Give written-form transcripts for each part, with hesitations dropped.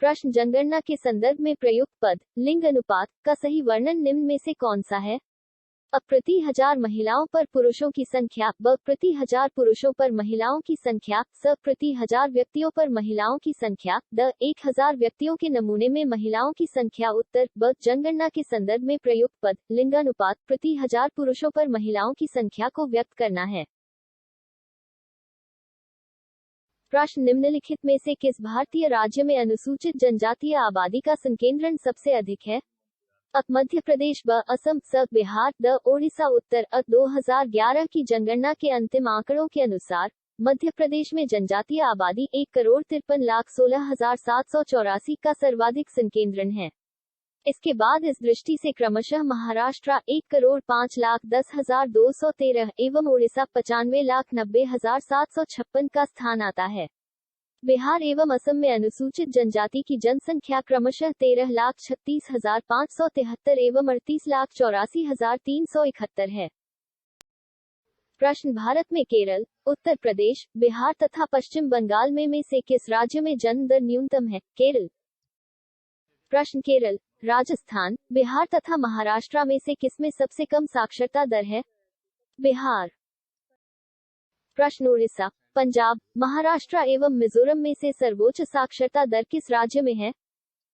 प्रश्न जनगणना के संदर्भ में प्रयुक्त पद लिंग अनुपात का सही वर्णन निम्न में से कौन सा है? अ प्रति हजार महिलाओं पर पुरुषों की संख्या, ब प्रति हजार पुरुषों पर महिलाओं की संख्या, स प्रति हजार व्यक्तियों पर महिलाओं की संख्या, द 1000 व्यक्तियों के नमूने में महिलाओं की संख्या। उत्तर ब जनगणना के संदर्भ में प्रयुक्त पद लिंगानुपात प्रति हजार पुरुषों पर महिलाओं की संख्या को व्यक्त करना है। प्रश्न निम्नलिखित में से किस भारतीय राज्य में अनुसूचित जनजातीय आबादी का संकेंद्रण सबसे अधिक है? अ मध्य प्रदेश, ब असम, स बिहार, द ओडिशा। उत्तर अ 2011 की जनगणना के अंतिम आंकड़ों के अनुसार मध्य प्रदेश में जनजातीय आबादी 1,53,16,784 का सर्वाधिक संकेंद्रण है। इसके बाद इस दृष्टि से क्रमशः महाराष्ट्र 1,05,10,213 एवं उड़ीसा 95,90,756 का स्थान आता है। बिहार एवं असम में अनुसूचित जनजाति की जनसंख्या क्रमशः 13,36,573 एवं 38,84,371 है। प्रश्न भारत में केरल, उत्तर प्रदेश, बिहार तथा पश्चिम बंगाल में से किस राज्य में जन्म दर न्यूनतम है? केरल। प्रश्न केरल, राजस्थान, बिहार तथा महाराष्ट्र में से किसमें सबसे कम साक्षरता दर है? बिहार। प्रश्न उड़ीसा, पंजाब, महाराष्ट्र एवं मिजोरम में से सर्वोच्च साक्षरता दर किस राज्य में है?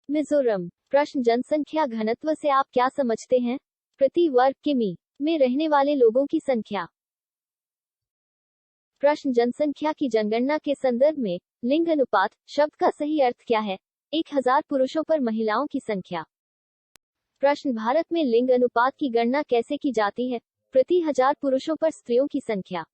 मिजोरम। प्रश्न जनसंख्या घनत्व से आप क्या समझते हैं? प्रति वर्ग किमी में रहने वाले लोगों की संख्या। प्रश्न जनसंख्या की जनगणना के संदर्भ में लिंग अनुपात शब्द का सही अर्थ क्या है? 1000 पुरुषों पर महिलाओं की संख्या। प्रश्न भारत में लिंग अनुपात की गणना कैसे की जाती है? प्रति 1000 पुरुषों पर स्त्रियों की संख्या।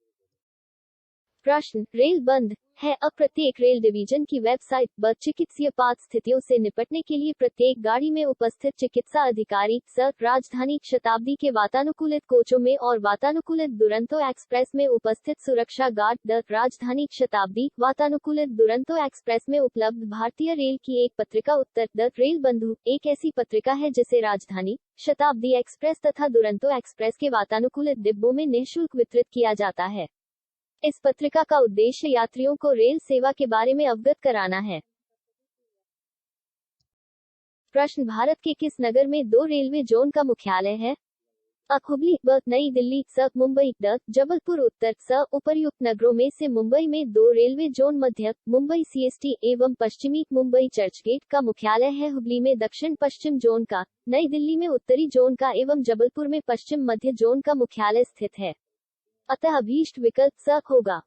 प्रश्न रेल बंद है, अब प्रत्येक रेल डिवीजन की वेबसाइट ब चिकित्सीयपात स्थितियों से निपटने के लिए प्रत्येक गाड़ी में उपस्थित चिकित्सा अधिकारी स राजधानी शताब्दी के वातानुकूलित कोचों में और वातानुकूलित दुरंतो एक्सप्रेस में उपस्थित सुरक्षा गार्ड द राजधानी शताब्दी वातानुकूलित दुरंतो एक्सप्रेस में उपलब्ध भारतीय रेल की एक पत्रिका। उत्तर द रेल बंधु एक ऐसी पत्रिका है जिसे राजधानी शताब्दी एक्सप्रेस तथा दुरंतो एक्सप्रेस के वातानुकूलित डिब्बों में निःशुल्क वितरित किया जाता है। इस पत्रिका का उद्देश्य यात्रियों को रेल सेवा के बारे में अवगत कराना है। प्रश्न भारत के किस नगर में 2 रेलवे जोन का मुख्यालय है? अ हुबली, ब नई दिल्ली, स मुंबई, द जबलपुर। उत्तर स उपर्युक्त नगरों में से मुंबई में 2 रेलवे जोन मध्य मुंबई सीएसटी एवं पश्चिमी मुंबई चर्चगेट का मुख्यालय है। हुबली में दक्षिण पश्चिम जोन का, नई दिल्ली में उत्तरी जोन का एवं जबलपुर में पश्चिम मध्य जोन का मुख्यालय स्थित है। अतः अभीष्ट विकल्प स होगा।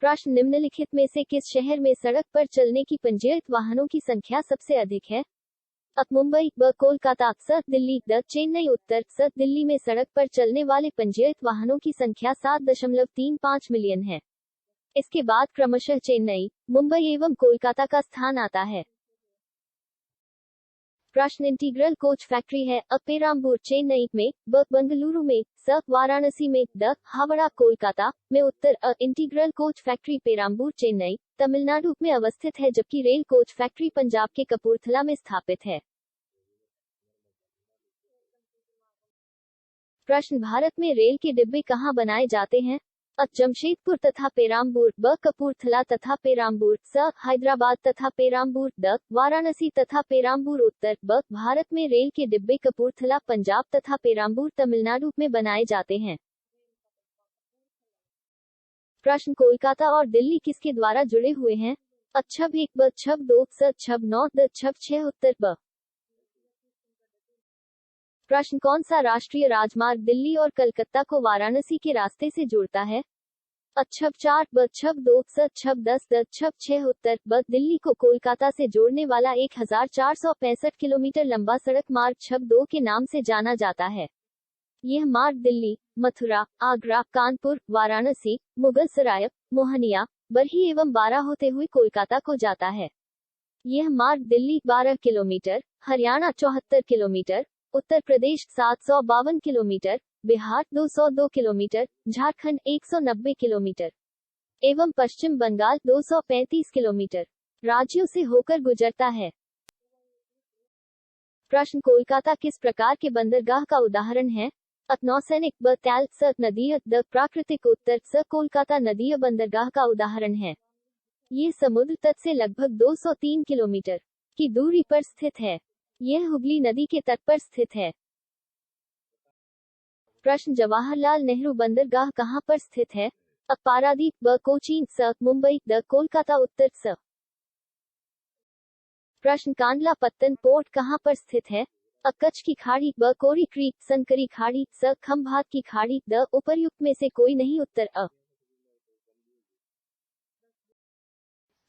प्रश्न निम्नलिखित में से किस शहर में सड़क पर चलने की पंजीकृत वाहनों की संख्या सबसे अधिक है? अ मुंबई, ब कोलकाता, स दिल्ली, द चेन्नई। उत्तर स दिल्ली में सड़क पर चलने वाले पंजीकृत वाहनों की संख्या 7.35 मिलियन है। इसके बाद क्रमशः चेन्नई, मुंबई एवं कोलकाता का स्थान आता है। प्रश्न इंटीग्रल कोच फैक्ट्री है अ पेराम्बूर चेन्नई में, ब बंगलुरु में, स वाराणसी में, द हावड़ा कोलकाता में। उत्तर अ integral coach factory Perambur Chennai Tamil Nadu में अवस्थित है, जबकि रेल कोच फैक्ट्री पंजाब के कपूरथला में स्थापित है। प्रश्न भारत में रेल के डिब्बे कहाँ बनाए जाते हैं? अ जमशेदपुर तथा पेराम्बूर, ब कपूरथला तथा पेराम्बूर, स हैदराबाद तथा पेराम्बूर, द वाराणसी तथा पेराम्बूर। उत्तर ब भारत में रेल के डिब्बे कपूरथला पंजाब तथा पेराम्बूर तमिलनाडु में बनाए जाते हैं। प्रश्न कोलकाता और दिल्ली किसके द्वारा जुड़े हुए हैं? अ छब 1, ब छब 2, स छब 9, द छब 6। उत्तर ब। प्रश्न कौन सा राष्ट्रीय राजमार्ग दिल्ली और कलकत्ता को वाराणसी के रास्ते से जोड़ता है? अ छब 4, ब छब 2, स छब 10, द छब 6। उत्तर ब दिल्ली को कोलकाता से जोड़ने वाला 1465 किलोमीटर लंबा सड़क मार्ग छब 2 के नाम से जाना जाता है। यह मार्ग दिल्ली, मथुरा, आगरा, कानपुर, वाराणसी, मुगलसराय, मोहनिया, बरही एवं बारा होते हुए कोलकाता को जाता है। यह मार्ग Delhi 12 kilometre, Haryana 74 kilometre, Uttar Pradesh 752 kilometre, Bihar 202 kilometre, Jharkhand 190 kilometre एवं पश्चिम बंगाल 235 किलोमीटर राज्यों से होकर गुजरता है। प्रश्न कोलकाता किस प्रकार के बंदरगाह का उदाहरण है? अ नौसैनिक, ब तैल, स नदीय, द प्राकृतिक। उत्तर स कोलकाता नदीय बंदरगाह का उदाहरण है। ये समुद्र तट से लगभग 203 किलोमीटर की दूरी पर स्थित है। यह हुगली नदी के तट पर स्थित है। प्रश्न जवाहरलाल नेहरू बंदरगाह कहाँ पर स्थित है? अ पारादीप, ब कोचीन, स मुंबई, द कोलकाता, उत्तर स। प्रश्न कांडला पत्तन पोर्ट कहाँ पर स्थित है? अ कच्छ की खाड़ी, ब कोरी क्रीक, संकरी खाड़ी, स खंभात की खाड़ी, द उपर्युक्त में से कोई नहीं, उत्तर अ।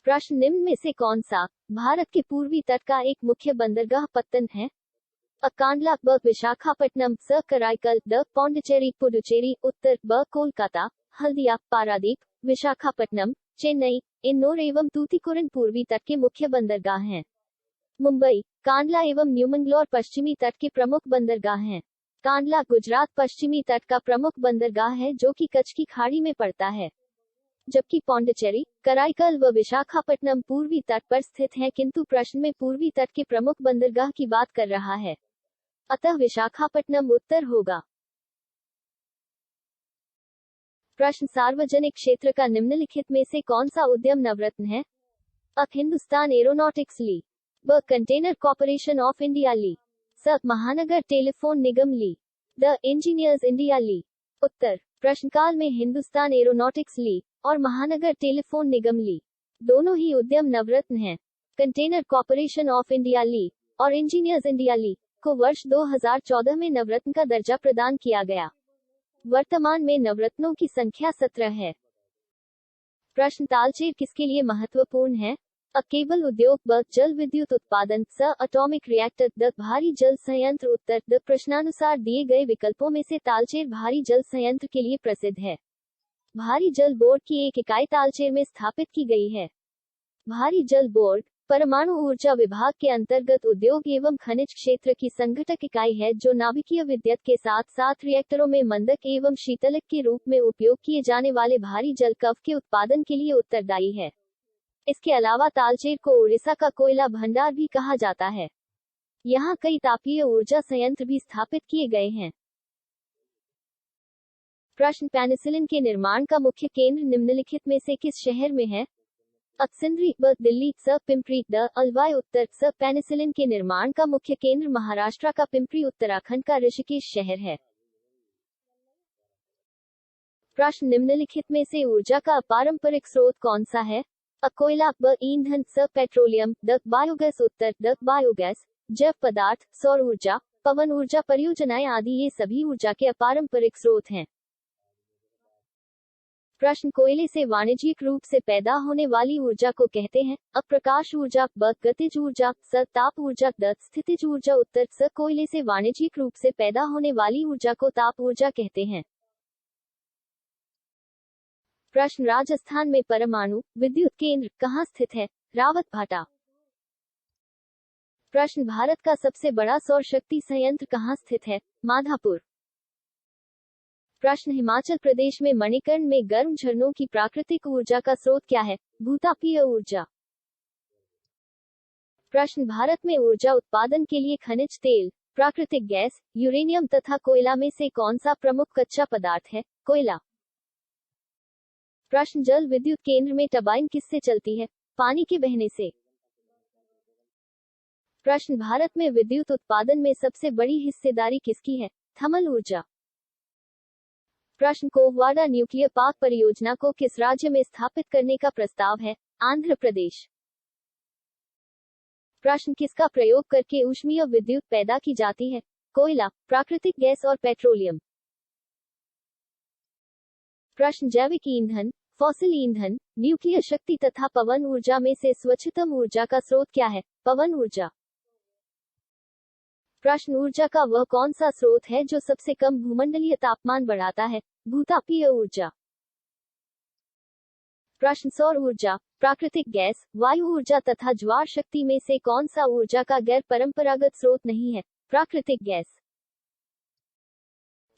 प्रश्न निम्न में से कौन सा भारत के पूर्वी तट का एक मुख्य बंदरगाह पत्तन है? अ कांडला, ब विशाखापट्टनम, स कराईकल, द पौंडीचेरी पुडुचेरी, उत्तर ब कोलकाता, हल्दिया, पारादीप, विशाखापट्टनम, चेन्नई, इन्नोर एवं तूतीकोरिन पूर्वी तट के मुख्य बंदरगाह हैं। मुंबई, कांडला एवं न्यूमंगलोर पश्चिमी तट के प्रमुख बंदरगाह हैं। कांडला गुजरात पश्चिमी तट का प्रमुख बंदरगाह है जो कि कच्छ की खाड़ी में पड़ता है, जबकि पौंडीचेरी, कराईकल व विशाखापट्टनम पूर्वी तट पर स्थित हैं, किंतु प्रश्न में पूर्वी तट के प्रमुख बंदरगाह की बात कर रहा है, अतः विशाखापट्टनम उत्तर होगा। प्रश्न सार्वजनिक क्षेत्र का निम्नलिखित में से कौन सा उद्यम नवरत्न है? अ हिंदुस्तान एरोनॉटिक्स ली, ब कंटेनर कॉर्पोरेशन ऑफ इंडिया ली, स महानगर टेलीफोन निगम ली, द इंजीनियर्स इंडिया ली, उत्तर। प्रश्नकाल में हिंदुस्तान एरोनॉटिक्स ली और महानगर टेलीफोन निगम ली दोनों ही उद्यम नवरत्न हैं। कंटेनर कॉर्पोरेशन ऑफ इंडिया ली और इंजीनियर्स इंडिया ली को वर्ष 2014 में नवरत्न का दर्जा प्रदान किया गया। वर्तमान में नवरत्नों की संख्या 17 है। प्रश्न तालचेर किसके लिए महत्वपूर्ण है? अ केबल उद्योग, ब जल विद्युत उत्पादन, स एटॉमिक रिएक्टर, द भारी जल संयंत्र, उत्तर द। प्रश्नानुसार दिए गए विकल्पों में से तालचेर भारी जल संयंत्र के लिए प्रसिद्ध है। भारी जल बोर्ड की एक इकाई तालचेर में स्थापित की गई है। भारी जल बोर्ड परमाणु ऊर्जा विभाग के अंतर्गत उद्योग एवं खनिज क्षेत्र की संघटक इकाई है जो नाभिकीय विद्युत के साथ साथ रिएक्टरों में मंदक एवं शीतलक के रूप में उपयोग किए जाने वाले भारी जल कव के उत्पादन के लिए उत्तरदायी है। इसके अलावा तालचेर को उड़ीसा का कोयला भंडार भी कहा जाता है। यहाँ कई तापीय ऊर्जा संयंत्र भी स्थापित किए गए हैं। प्रश्न पेनिसिलिन के निर्माण का मुख्य केंद्र निम्नलिखित में से किस शहर में है? अ सिंदरी, ब दिल्ली, स पिंपरी, द अलवाय, उत्तर स। पेनिसिलिन के निर्माण का मुख्य केंद्र महाराष्ट्र का पिंपरी, उत्तराखंड का ऋषिकेश शहर है। प्रश्न निम्नलिखित में से ऊर्जा का अपारंपरिक स्रोत कौन सा है? अ कोयला, ब ईंधन, स petroleum, the biogas, Uttar the biogas. जैव पदार्थ, सौर ऊर्जा, पवन ऊर्जा परियोजनाएं आदि ये सभी ऊर्जा के अपारंपरिक स्रोत हैं। प्रश्न कोयले से वाणिज्यिक रूप से पैदा होने वाली ऊर्जा को कहते हैं? अ प्रकाश ऊर्जा, ब गतिज ऊर्जा, स ताप ऊर्जा, द स्थितिज ऊर्जा, उत्तर स। कोयले से वाणिज्यिक रूप से पैदा होने वाली ऊर्जा को ताप ऊर्जा कहते हैं। प्रश्न राजस्थान में परमाणु विद्युत केंद्र कहाँ स्थित है? रावत भाटा। प्रश्न भारत का सबसे बड़ा सौर शक्ति संयंत्र कहाँ स्थित है? माधापुर। प्रश्न हिमाचल प्रदेश में मणिकर्ण में गर्म झरनों की प्राकृतिक ऊर्जा का स्रोत क्या है? भूतापीय ऊर्जा। प्रश्न भारत में ऊर्जा उत्पादन के लिए खनिज तेल, प्राकृतिक गैस, यूरेनियम तथा कोयला में से कौन सा प्रमुख कच्चा पदार्थ है? कोयला। प्रश्न जल विद्युत केंद्र में टरबाइन किससे चलती है? पानी के बहने से। प्रश्न भारत में विद्युत उत्पादन में सबसे बड़ी हिस्सेदारी किसकी है? थर्मल ऊर्जा। प्रश्न कोववाड़ा न्यूक्लियर पार्क परियोजना को किस राज्य में स्थापित करने का प्रस्ताव है? आंध्र प्रदेश। प्रश्न किसका प्रयोग करके ऊष्मीय विद्युत पैदा की जाती है? कोयला, प्राकृतिक गैस और पेट्रोलियम। प्रश्न जैविक ईंधन, फॉसिल ईंधन, न्यूक्लियर शक्ति तथा पवन ऊर्जा में से स्वच्छतम ऊर्जा का स्रोत क्या है? पवन ऊर्जा। प्रश्न ऊर्जा का वह कौन सा स्रोत है जो सबसे कम भूमंडलीय तापमान बढ़ाता है? भूतापीय ऊर्जा। प्रश्न सौर ऊर्जा, प्राकृतिक गैस, वायु ऊर्जा तथा ज्वार शक्ति में से कौन सा ऊर्जा का गैर परंपरागत स्रोत नहीं है? प्राकृतिक गैस।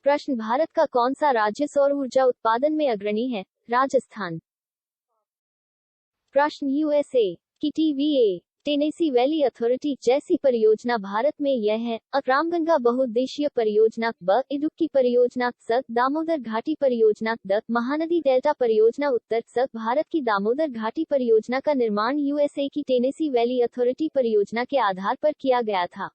प्रश्न भारत का कौन सा राज्य सौर ऊर्जा उत्पादन में अग्रणी है? राजस्थान। प्रश्न यूएसए की TVA टेनेसी वैली अथॉरिटी जैसी परियोजना भारत में यह है। रामगंगा बहुउद्देशीय परियोजना, ब इडुक्की परियोजना, स दामोदर घाटी परियोजना, द महानदी डेल्टा परियोजना। उत्तर स भारत की दामोदर घाटी परियोजना का निर्माण यूएसए की टेनेसी वैली अथॉरिटी परियोजना के आधार पर किया गया था।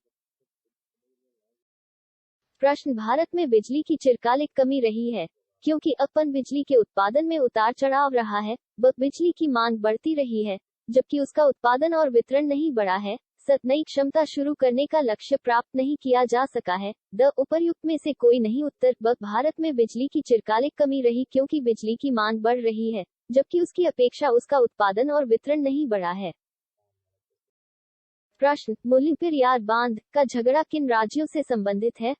प्रश्न, भारत में बिजली की चिरकालिक कमी रही है क्योंकि अपन बिजली के उत्पादन में उतार चढ़ाव रहा है। ब बिजली की मांग बढ़ती रही है जबकि उसका उत्पादन और वितरण नहीं बढ़ा है। स नई क्षमता शुरू करने का लक्ष्य प्राप्त नहीं किया जा सका है। द उपर्युक्त में से कोई नहीं। उत्तर ब भारत में बिजली की चिरकालिक कमी रही क्योंकि बिजली की मांग बढ़ रही है जबकि उसकी अपेक्षा उसका उत्पादन और वितरण नहीं बढ़ा है। प्रश्न, मुल्लपेरियार बांध का झगड़ा किन राज्यों से संबंधित है?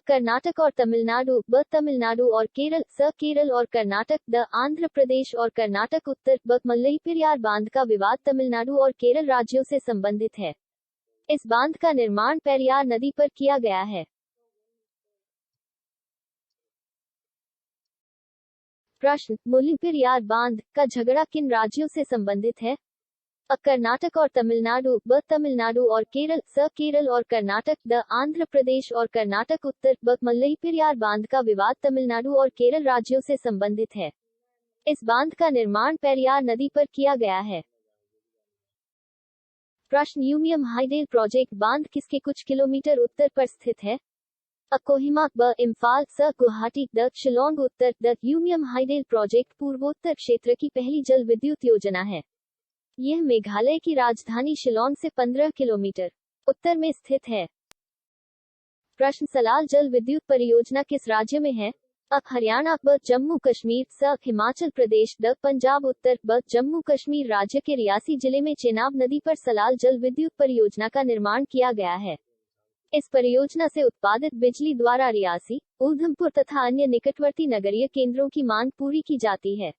कर्नाटक और तमिलनाडु, ब तमिलनाडु और केरल, स केरल और कर्नाटक, द आंध्र प्रदेश और कर्नाटक। उत्तर ब मुल्लपेरियार बांध का विवाद तमिलनाडु और केरल राज्यों से संबंधित है। इस बांध का निर्माण पेरियार नदी पर किया गया है। प्रश्न, मुल्लपेरियार बांध का झगड़ा किन राज्यों से संबंधित है? कर्नाटक और तमिलनाडु, ब तमिलनाडु और केरल, स केरल और कर्नाटक, द आंध्र प्रदेश और कर्नाटक। उत्तर ब मुल्लपेरियार बांध का विवाद तमिलनाडु और केरल राज्यों से संबंधित है। इस बांध का निर्माण पेरियार नदी पर किया गया है। प्रश्न, यूमियम हाइडेल प्रोजेक्ट बांध किसके कुछ किलोमीटर उत्तर पर स्थित है? कोहिमा, ब इम्फाल, स गुवाहाटी, द शिलोंग। उत्तर द यूमियम हाइडेल प्रोजेक्ट पूर्वोत्तर क्षेत्र की पहली जल विद्युत योजना है। यह मेघालय की राजधानी शिलोंग से 15 किलोमीटर उत्तर में स्थित है। प्रश्न, सलाल जल विद्युत परियोजना किस राज्य में है? हरियाणा, ब जम्मू कश्मीर, स हिमाचल प्रदेश, द पंजाब। उत्तर ब जम्मू कश्मीर राज्य के रियासी जिले में चेनाब नदी पर सलाल जल विद्युत परियोजना का निर्माण किया गया है। इस परियोजना से उत्पादित बिजली द्वारा रियासी, ऊधमपुर तथा अन्य निकटवर्ती नगरीय केंद्रों की मांग पूरी की जाती है।